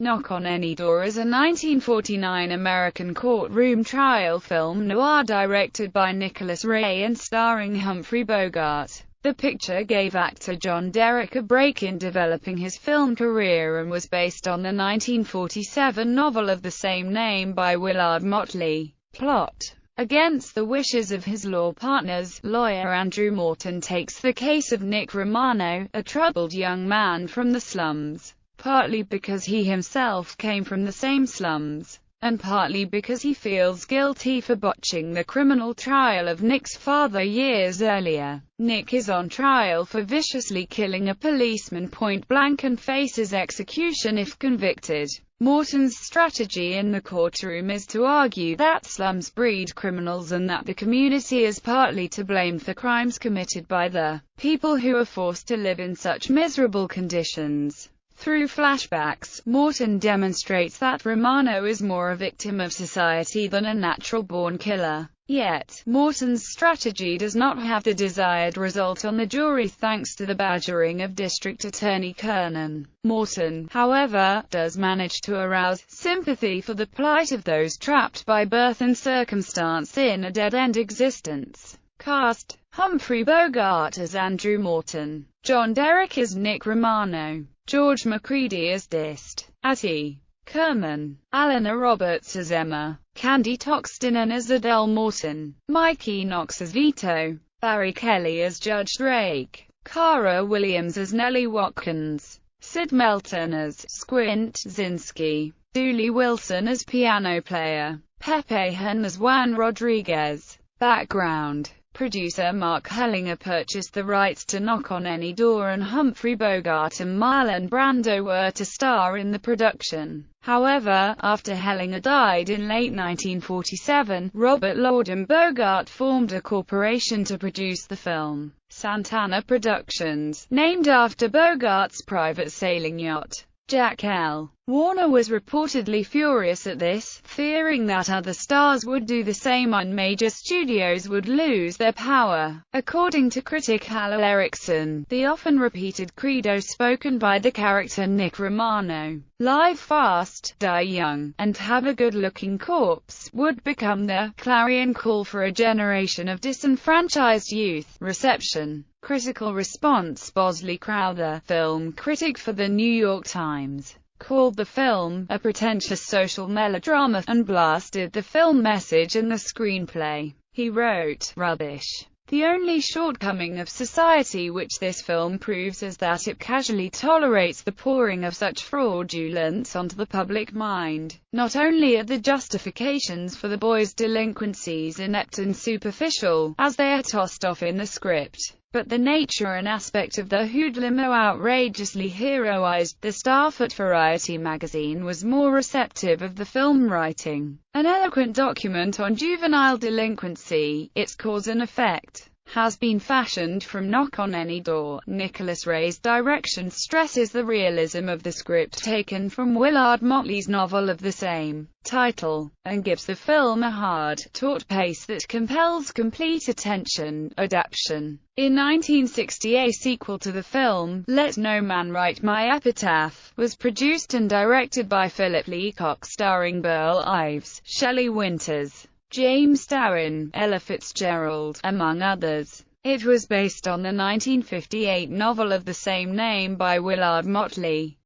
Knock on Any Door is a 1949 American courtroom trial film noir directed by Nicholas Ray and starring Humphrey Bogart. The picture gave actor John Derek a break in developing his film career and was based on the 1947 novel of the same name by Willard Motley. Plot: against the wishes of his law partners, lawyer Andrew Morton takes the case of Nick Romano, a troubled young man from the slums, partly because he himself came from the same slums, and partly because he feels guilty for botching the criminal trial of Nick's father years earlier. Nick is on trial for viciously killing a policeman point-blank and faces execution if convicted. Morton's strategy in the courtroom is to argue that slums breed criminals and that the community is partly to blame for crimes committed by the people who are forced to live in such miserable conditions. Through flashbacks, Morton demonstrates that Romano is more a victim of society than a natural-born killer. Yet, Morton's strategy does not have the desired result on the jury thanks to the badgering of District Attorney Kernan. Morton, however, does manage to arouse sympathy for the plight of those trapped by birth and circumstance in a dead-end existence. Cast: Humphrey Bogart as Andrew Morton, John Derek as Nick Romano, George McCready as Dist, Atty. Kerman, Alana Roberts as Emma, Candy Toxtinen as Adele Morton, Mikey Knox as Vito, Barry Kelly as Judge Drake, Cara Williams as Nellie Watkins, Sid Melton as Squint Zinski, Dooley Wilson as piano player, Pepe Hen as Juan Rodriguez. Background: producer Mark Hellinger purchased the rights to Knock on Any Door, and Humphrey Bogart and Marlon Brando were to star in the production. However, after Hellinger died in late 1947, Robert Lord and Bogart formed a corporation to produce the film, Santana Productions, named after Bogart's private sailing yacht. Jack L. Warner was reportedly furious at this, fearing that other stars would do the same and major studios would lose their power. According to critic Hal Erickson, the often-repeated credo spoken by the character Nick Romano, "Live fast, die young, and have a good-looking corpse," would become the clarion call for a generation of disenfranchised youth. Reception. Critical response: Bosley Crowther, film critic for The New York Times, called the film a pretentious social melodrama, and blasted the film message and the screenplay. He wrote, "Rubbish. The only shortcoming of society which this film proves is that it casually tolerates the pouring of such fraudulence onto the public mind. Not only are the justifications for the boys' delinquencies inept and superficial, as they are tossed off in the script, but the nature and aspect of the hoodlum are outrageously heroized." The staff at Variety magazine was more receptive of the film, writing, "An eloquent document on juvenile delinquency, its cause and effect, has been fashioned from Knock on Any Door." Nicholas Ray's direction stresses the realism of the script taken from Willard Motley's novel of the same title, and gives the film a hard, taut pace that compels complete attention. Adaptation. In 1960, a sequel to the film, Let No Man Write My Epitaph, was produced and directed by Philip Leacock, starring Burl Ives, Shelley Winters, James Darwin, Ella Fitzgerald, among others. It was based on the 1958 novel of the same name by Willard Motley.